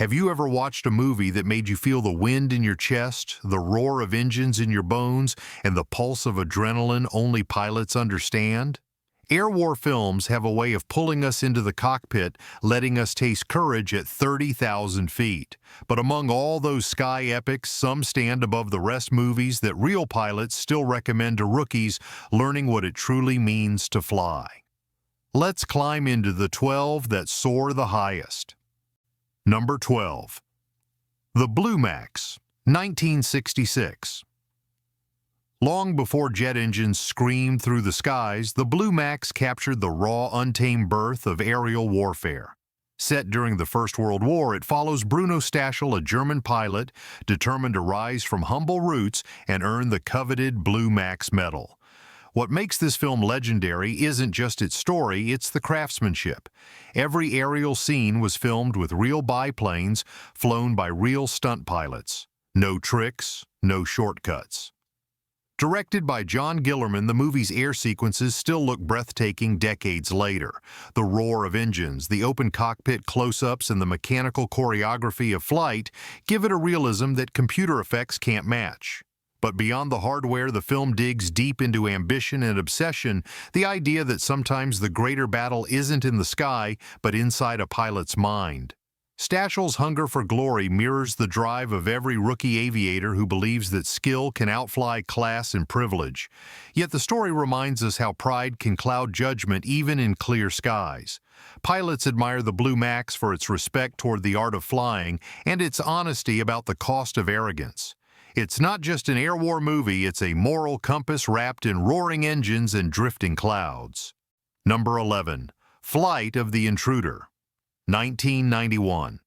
Have you ever watched a movie that made you feel the wind in your chest, the roar of engines in your bones, and the pulse of adrenaline only pilots understand? Air war films have a way of pulling us into the cockpit, letting us taste courage at 30,000 feet. But among all those sky epics, some stand above the rest movies that real pilots still recommend to rookies learning what it truly means to fly. Let's climb into the 12 that soar the highest. Number 12. The Blue Max, 1966. Long before jet engines screamed through the skies, the Blue Max captured the raw, untamed birth of aerial warfare. Set during the First World War, it follows Bruno Stachel, a German pilot, determined to rise from humble roots and earn the coveted Blue Max medal. What makes this film legendary isn't just its story, it's the craftsmanship. Every aerial scene was filmed with real biplanes flown by real stunt pilots. No tricks, no shortcuts. Directed by John Gillerman, the movie's air sequences still look breathtaking decades later. The roar of engines, the open cockpit close-ups, and the mechanical choreography of flight give it a realism that computer effects can't match. But beyond the hardware, the film digs deep into ambition and obsession, the idea that sometimes the greater battle isn't in the sky, but inside a pilot's mind. Stachel's hunger for glory mirrors the drive of every rookie aviator who believes that skill can outfly class and privilege. Yet the story reminds us how pride can cloud judgment even in clear skies. Pilots admire the Blue Max for its respect toward the art of flying and its honesty about the cost of arrogance. It's not just an air war movie, it's a moral compass wrapped in roaring engines and drifting clouds. Number 11. Flight of the Intruder, 1991.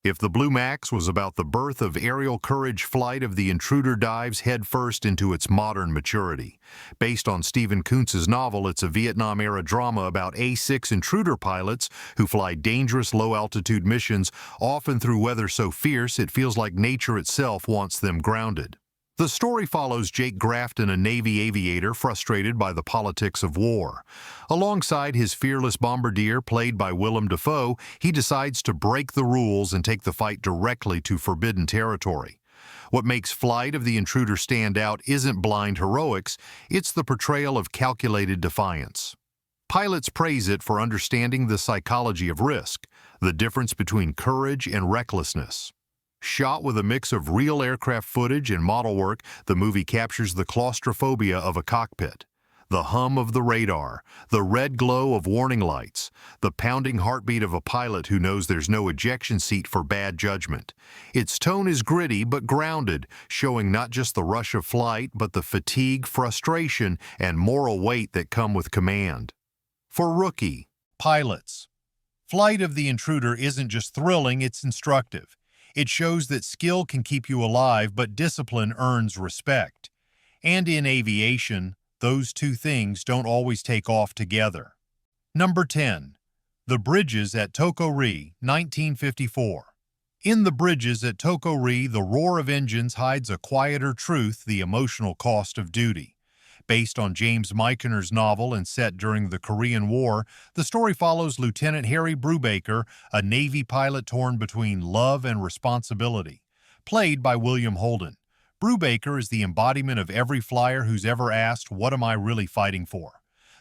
If the Blue Max was about the birth of aerial courage, Flight of the Intruder dives headfirst into its modern maturity. Based on Stephen Kuntz's novel, it's a Vietnam-era drama about A-6 Intruder pilots who fly dangerous low-altitude missions, often through weather so fierce it feels like nature itself wants them grounded. The story follows Jake Grafton, a Navy aviator frustrated by the politics of war. Alongside his fearless bombardier, played by Willem Dafoe, he decides to break the rules and take the fight directly to forbidden territory. What makes Flight of the Intruder stand out isn't blind heroics, it's the portrayal of calculated defiance. Pilots praise it for understanding the psychology of risk, the difference between courage and recklessness. Shot with a mix of real aircraft footage and model work, the movie captures the claustrophobia of a cockpit. The hum of the radar, the red glow of warning lights, the pounding heartbeat of a pilot who knows there's no ejection seat for bad judgment. Its tone is gritty but grounded, showing not just the rush of flight, but the fatigue, frustration, and moral weight that come with command. For rookie pilots, Flight of the Intruder isn't just thrilling, it's instructive. It shows that skill can keep you alive, but discipline earns respect. And in aviation, those two things don't always take off together. Number 10. The Bridges at Toko-Ri, 1954. In The Bridges at Toko-Ri, the roar of engines hides a quieter truth, the emotional cost of duty. Based on James Michener's novel and set during the Korean War, the story follows Lieutenant Harry Brubaker, a Navy pilot torn between love and responsibility. Played by William Holden, Brubaker is the embodiment of every flyer who's ever asked, "What am I really fighting for?"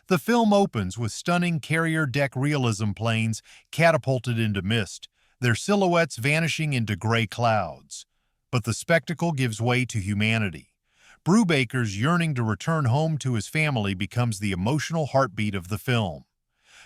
The film opens with stunning carrier deck realism planes catapulted into mist, their silhouettes vanishing into gray clouds. But the spectacle gives way to humanity. Brubaker's yearning to return home to his family becomes the emotional heartbeat of the film.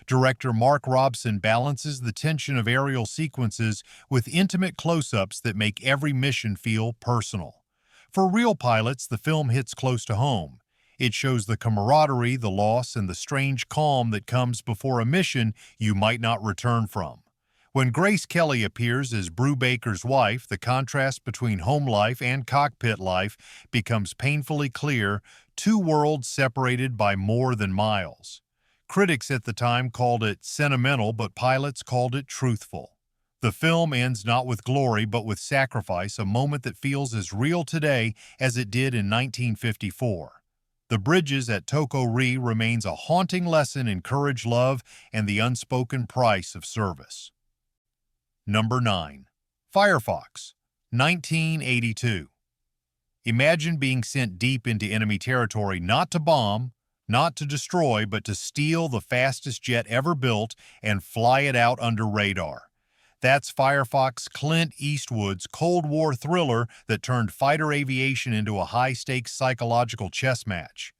Director Mark Robson balances the tension of aerial sequences with intimate close-ups that make every mission feel personal. For real pilots, the film hits close to home. It shows the camaraderie, the loss, and the strange calm that comes before a mission you might not return from. When Grace Kelly appears as Brubaker's wife, the contrast between home life and cockpit life becomes painfully clear, two worlds separated by more than miles. Critics at the time called it sentimental, but pilots called it truthful. The film ends not with glory, but with sacrifice, a moment that feels as real today as it did in 1954. The Bridges at Toko-Ri remains a haunting lesson in courage, love, and the unspoken price of service. Number 9. Firefox, 1982. Imagine being sent deep into enemy territory not to bomb, not to destroy, but to steal the fastest jet ever built and fly it out under radar. That's Firefox Clint Eastwood's Cold War thriller that turned fighter aviation into a high-stakes psychological chess match.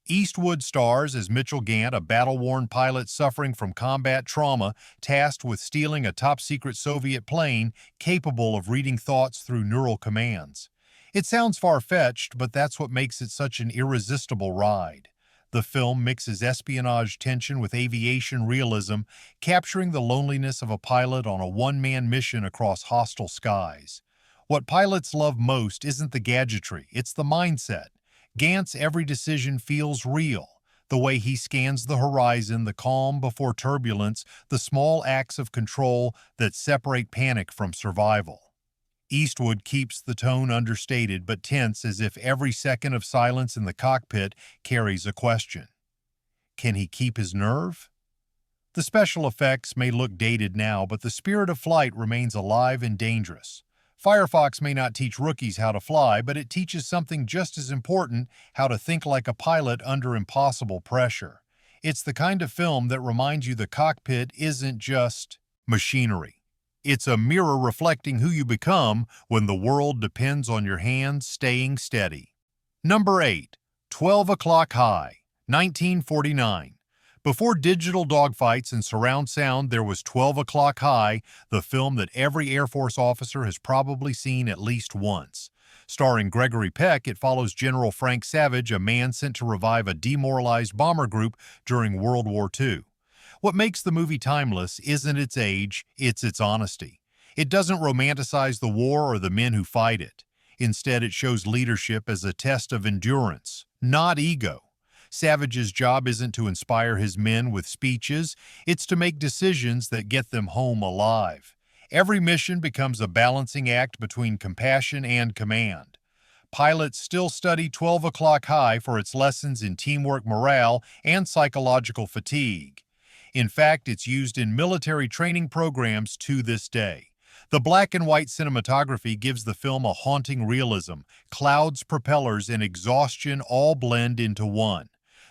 Eastwood stars as Mitchell Gant, a battle-worn pilot suffering from combat trauma, tasked with stealing a top-secret Soviet plane capable of reading thoughts through neural commands. It sounds far-fetched, but that's what makes it such an irresistible ride. The film mixes espionage tension with aviation realism, capturing the loneliness of a pilot on a one-man mission across hostile skies. What pilots love most isn't the gadgetry, it's the mindset. Gant's every decision feels real. The way he scans the horizon, the calm before turbulence, the small acts of control that separate panic from survival. Eastwood keeps the tone understated but tense, as if every second of silence in the cockpit carries a question. Can he keep his nerve? The special effects may look dated now, but the spirit of flight remains alive and dangerous. Firefox may not teach rookies how to fly, but it teaches something just as important: how to think like a pilot under impossible pressure. It's the kind of film that reminds you the cockpit isn't just machinery. It's a mirror reflecting who you become when the world depends on your hands staying steady. Number 8. 12 O'Clock High, 1949. Before digital dogfights and surround sound, there was 12 O'Clock High, the film that every Air Force officer has probably seen at least once. Starring Gregory Peck, it follows General Frank Savage, a man sent to revive a demoralized bomber group during World War II. What makes the movie timeless isn't its age, it's its honesty. It doesn't romanticize the war or the men who fight it. Instead, it shows leadership as a test of endurance, not ego. Savage's job isn't to inspire his men with speeches, it's to make decisions that get them home alive. Every mission becomes a balancing act between compassion and command. Pilots still study 12 O'Clock High for its lessons in teamwork, morale, and psychological fatigue. In fact, it's used in military training programs to this day. The black and white cinematography gives the film a haunting realism. Clouds, propellers, and exhaustion all blend into one.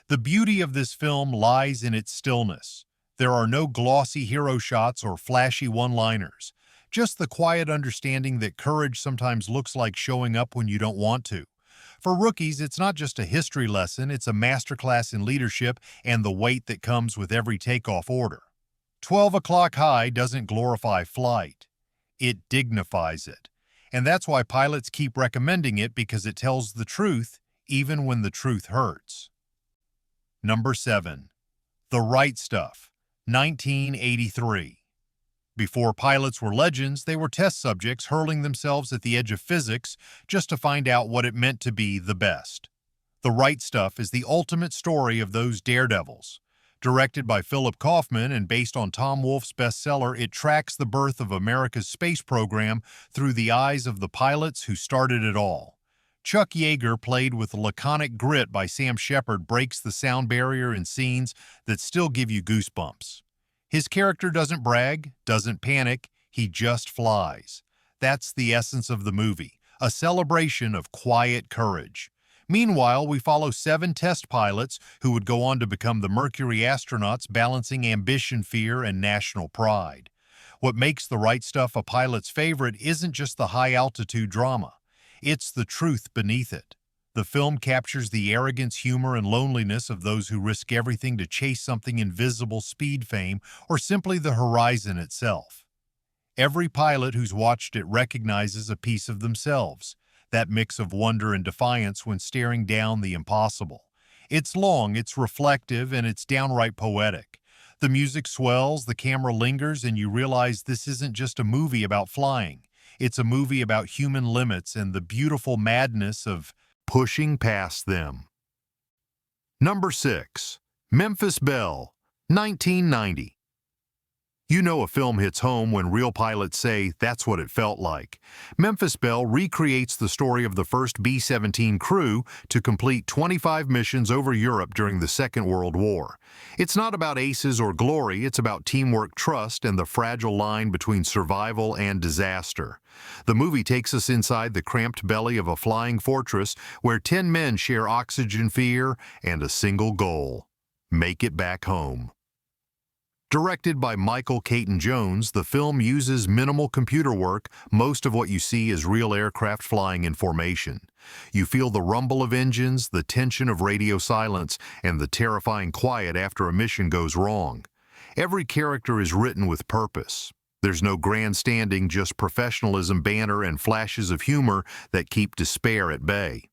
The beauty of this film lies in its stillness. There are no glossy hero shots or flashy one-liners, just the quiet understanding that courage sometimes looks like showing up when you don't want to. For rookies, it's not just a history lesson, it's a masterclass in leadership and the weight that comes with every takeoff order. 12 O'Clock High doesn't glorify flight, it dignifies it. And that's why pilots keep recommending it, because it tells the truth even when the truth hurts. Number 7. The Right Stuff, 1983. Before pilots were legends, they were test subjects hurling themselves at the edge of physics just to find out what it meant to be the best. The Right Stuff is the ultimate story of those daredevils. Directed by Philip Kaufman and based on Tom Wolfe's bestseller, it tracks the birth of America's space program through the eyes of the pilots who started it all. Chuck Yeager, played with laconic grit by Sam Shepard, breaks the sound barrier in scenes that still give you goosebumps. His character doesn't brag, doesn't panic, he just flies. That's the essence of the movie, a celebration of quiet courage. Meanwhile, we follow 7 test pilots who would go on to become the Mercury astronauts, balancing ambition, fear, and national pride. What makes The Right Stuff a pilot's favorite isn't just the high-altitude drama. It's the truth beneath it. The film captures the arrogance, humor, and loneliness of those who risk everything to chase something invisible: speed, fame, or simply the horizon itself. Every pilot who's watched it recognizes a piece of themselves, that mix of wonder and defiance when staring down the impossible. It's long, it's reflective, and it's downright poetic. The music swells, the camera lingers, and you realize this isn't just a movie about flying. It's a movie about human limits and the beautiful madness of pushing past them. Number 6. Memphis Belle, 1990. You know a film hits home when real pilots say that's what it felt like. Memphis Belle recreates the story of the first B-17 crew to complete 25 missions over Europe during the Second World War. It's not about aces or glory, it's about teamwork, trust, and the fragile line between survival and disaster. The movie takes us inside the cramped belly of a flying fortress where 10 men share oxygen, fear, and a single goal: make it back home. Directed by Michael Caton-Jones, the film uses minimal computer work. Most of what you see is real aircraft flying in formation. You feel the rumble of engines, the tension of radio silence, and the terrifying quiet after a mission goes wrong. Every character is written with purpose. There's no grandstanding, just professionalism, banter, and flashes of humor that keep despair at bay.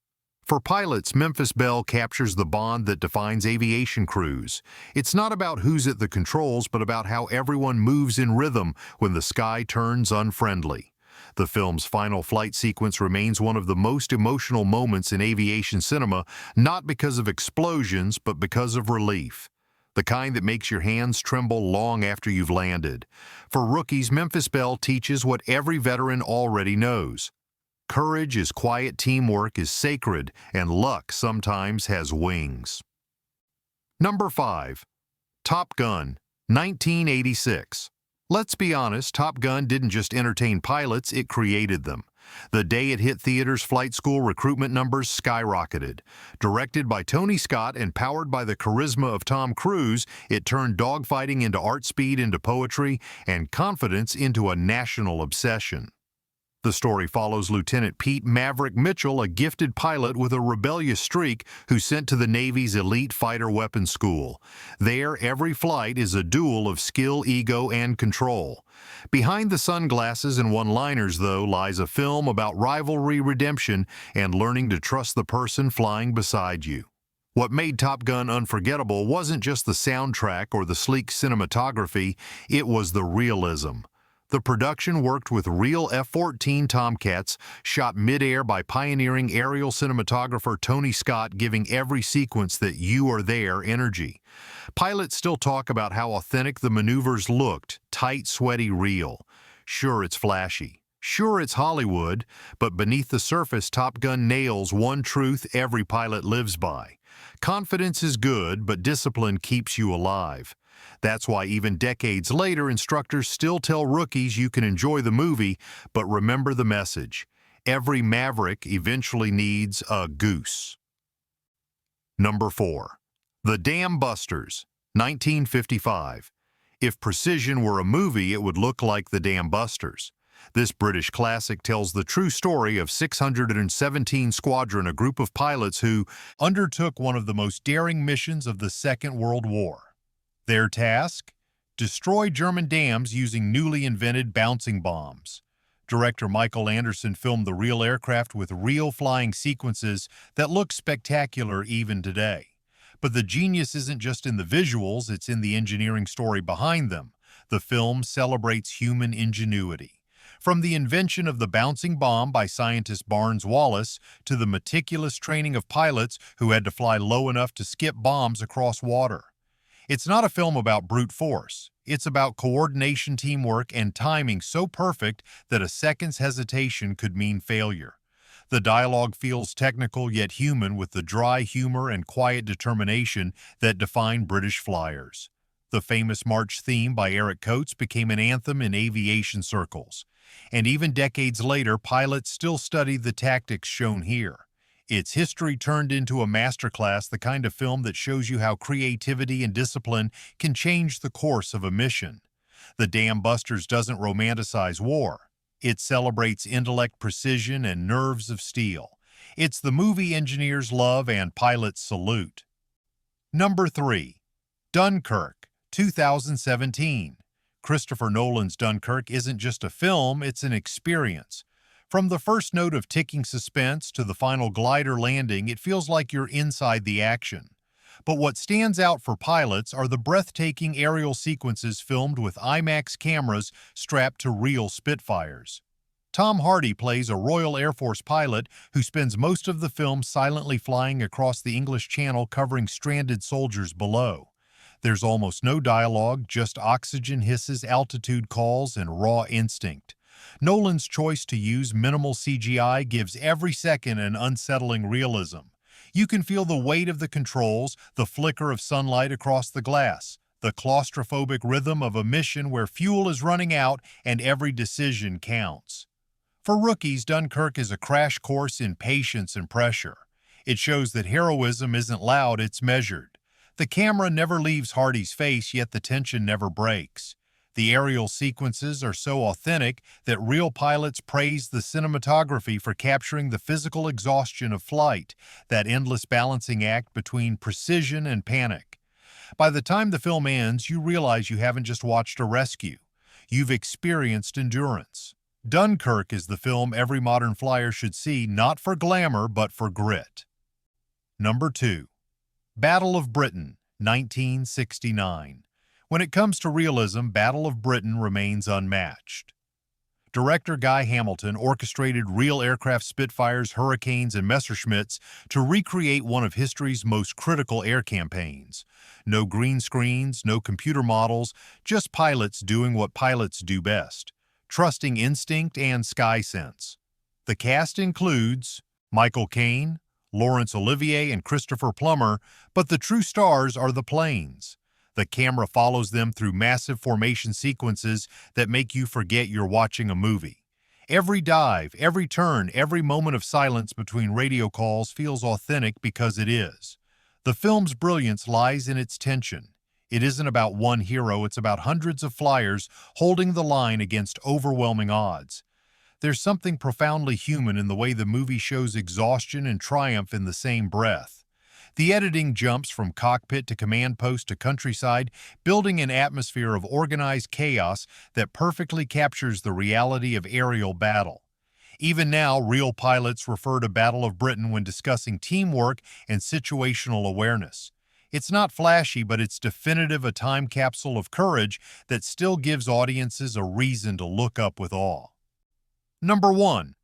For pilots, Memphis Belle captures the bond that defines aviation crews. It's not about who's at the controls, but about how everyone moves in rhythm when the sky turns unfriendly. The film's final flight sequence remains one of the most emotional moments in aviation cinema, not because of explosions, but because of relief. The kind that makes your hands tremble long after you've landed. For rookies, Memphis Belle teaches what every veteran already knows. Courage is quiet, teamwork is sacred, and luck sometimes has wings. Number 5. Top Gun, 1986. Let's be honest, Top Gun didn't just entertain pilots, it created them. The day it hit theaters, flight school recruitment numbers skyrocketed. Directed by Tony Scott and powered by the charisma of Tom Cruise, it turned dogfighting into art, speed into poetry, and confidence into a national obsession. The story follows Lieutenant Pete Maverick Mitchell, a gifted pilot with a rebellious streak who's sent to the Navy's elite fighter weapons school. There, every flight is a duel of skill, ego, and control. Behind the sunglasses and one-liners, though, lies a film about rivalry, redemption, and learning to trust the person flying beside you. What made Top Gun unforgettable wasn't just the soundtrack or the sleek cinematography, it was the realism. The production worked with real F-14 Tomcats, shot mid-air by pioneering aerial cinematographer Tony Scott, giving every sequence that you are there energy. Pilots still talk about how authentic the maneuvers looked, tight, sweaty, real. Sure, it's flashy. Sure, it's Hollywood, but beneath the surface, Top Gun nails one truth every pilot lives by. Confidence is good, but discipline keeps you alive. That's why even decades later, instructors still tell rookies you can enjoy the movie, but remember the message. Every Maverick eventually needs a goose. Number 4. The Dam Busters, 1955. If Precision were a movie, it would look like The Dam Busters. This British classic tells the true story of 617 Squadron, a group of pilots who undertook one of the most daring missions of the Second World War. Their task? Destroy German dams using newly invented bouncing bombs. Director Michael Anderson filmed the real aircraft with real flying sequences that look spectacular even today. But the genius isn't just in the visuals, it's in the engineering story behind them. The film celebrates human ingenuity. From the invention of the bouncing bomb by scientist Barnes Wallis to the meticulous training of pilots who had to fly low enough to skip bombs across water. It's not a film about brute force. It's about coordination, teamwork, and timing so perfect that a second's hesitation could mean failure. The dialogue feels technical yet human, with the dry humor and quiet determination that define British flyers. The famous march theme by Eric Coates became an anthem in aviation circles. And even decades later, pilots still study the tactics shown here. It's history turned into a masterclass, the kind of film that shows you how creativity and discipline can change the course of a mission. The Dam Busters doesn't romanticize war. It celebrates intellect, precision, and nerves of steel. It's the movie engineers love and pilots salute. Number 3. Dunkirk, 2017. Christopher Nolan's Dunkirk isn't just a film, it's an experience. From the first note of ticking suspense to the final glider landing, it feels like you're inside the action. But what stands out for pilots are the breathtaking aerial sequences filmed with IMAX cameras strapped to real Spitfires. Tom Hardy plays a Royal Air Force pilot who spends most of the film silently flying across the English Channel, covering stranded soldiers below. There's almost no dialogue, just oxygen hisses, altitude calls, and raw instinct. Nolan's choice to use minimal CGI gives every second an unsettling realism. You can feel the weight of the controls, the flicker of sunlight across the glass, the claustrophobic rhythm of a mission where fuel is running out and every decision counts. For rookies, Dunkirk is a crash course in patience and pressure. It shows that heroism isn't loud, it's measured. The camera never leaves Hardy's face, yet the tension never breaks. The aerial sequences are so authentic that real pilots praise the cinematography for capturing the physical exhaustion of flight, that endless balancing act between precision and panic. By the time the film ends, you realize you haven't just watched a rescue. You've experienced endurance. Dunkirk is the film every modern flyer should see, not for glamour, but for grit. Number 2. Battle of Britain, 1969. When it comes to realism, Battle of Britain remains unmatched. Director Guy Hamilton orchestrated real aircraft Spitfires, Hurricanes, and Messerschmitts to recreate one of history's most critical air campaigns. No green screens, no computer models, just pilots doing what pilots do best, trusting instinct and sky sense. The cast includes Michael Caine, Laurence Olivier, and Christopher Plummer, but the true stars are the planes. The camera follows them through massive formation sequences that make you forget you're watching a movie. Every dive, every turn, every moment of silence between radio calls feels authentic because it is. The film's brilliance lies in its tension. It isn't about one hero, it's about hundreds of flyers holding the line against overwhelming odds. There's something profoundly human in the way the movie shows exhaustion and triumph in the same breath. The editing jumps from cockpit to command post to countryside, building an atmosphere of organized chaos that perfectly captures the reality of aerial battle. Even now, real pilots refer to Battle of Britain when discussing teamwork and situational awareness. It's not flashy, but it's definitive, a time capsule of courage that still gives audiences a reason to look up with awe. Number 1.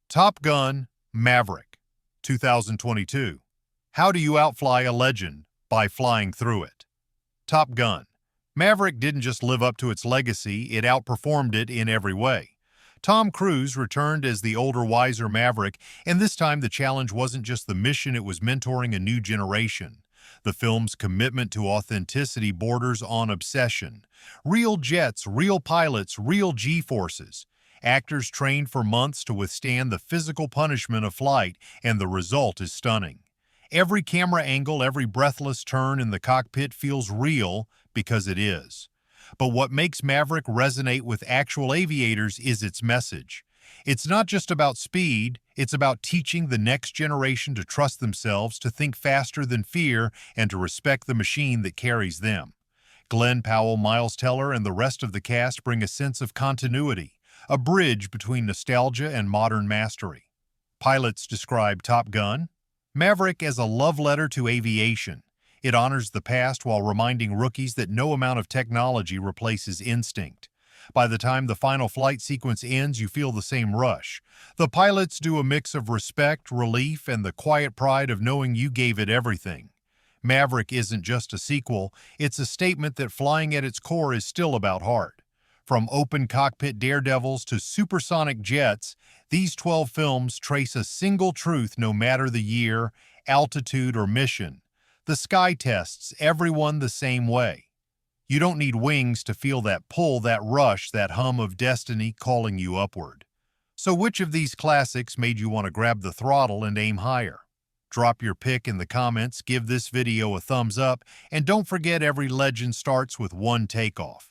Top Gun: Maverick, 2022. How do you outfly a legend? By flying through it. Top Gun: Maverick didn't just live up to its legacy, it outperformed it in every way. Tom Cruise returned as the older, wiser Maverick, and this time the challenge wasn't just the mission, it was mentoring a new generation. The film's commitment to authenticity borders on obsession. Real jets, real pilots, real G-forces. Actors trained for months to withstand the physical punishment of flight, and the result is stunning. Every camera angle, every breathless turn in the cockpit feels real because it is. But what makes Maverick resonate with actual aviators is its message. It's not just about speed, it's about teaching the next generation to trust themselves, to think faster than fear, and to respect the machine that carries them. Glenn Powell, Miles Teller, and the rest of the cast bring a sense of continuity, a bridge between nostalgia and modern mastery. Pilots describe Top Gun: Maverick as a love letter to aviation. It honors the past while reminding rookies that no amount of technology replaces instinct. By the time the final flight sequence ends, you feel the same rush. The pilots do a mix of respect, relief, and the quiet pride of knowing you gave it everything. Maverick isn't just a sequel, it's a statement that flying at its core is still about heart. From open cockpit daredevils to supersonic jets, these 12 films trace a single truth no matter the year, altitude, or mission. The sky tests everyone the same way. You don't need wings to feel that pull, that rush, that hum of destiny calling you upward. So which of these classics made you want to grab the throttle and aim higher? Drop your pick in the comments, give this video a thumbs up, and don't forget, every legend starts with one takeoff.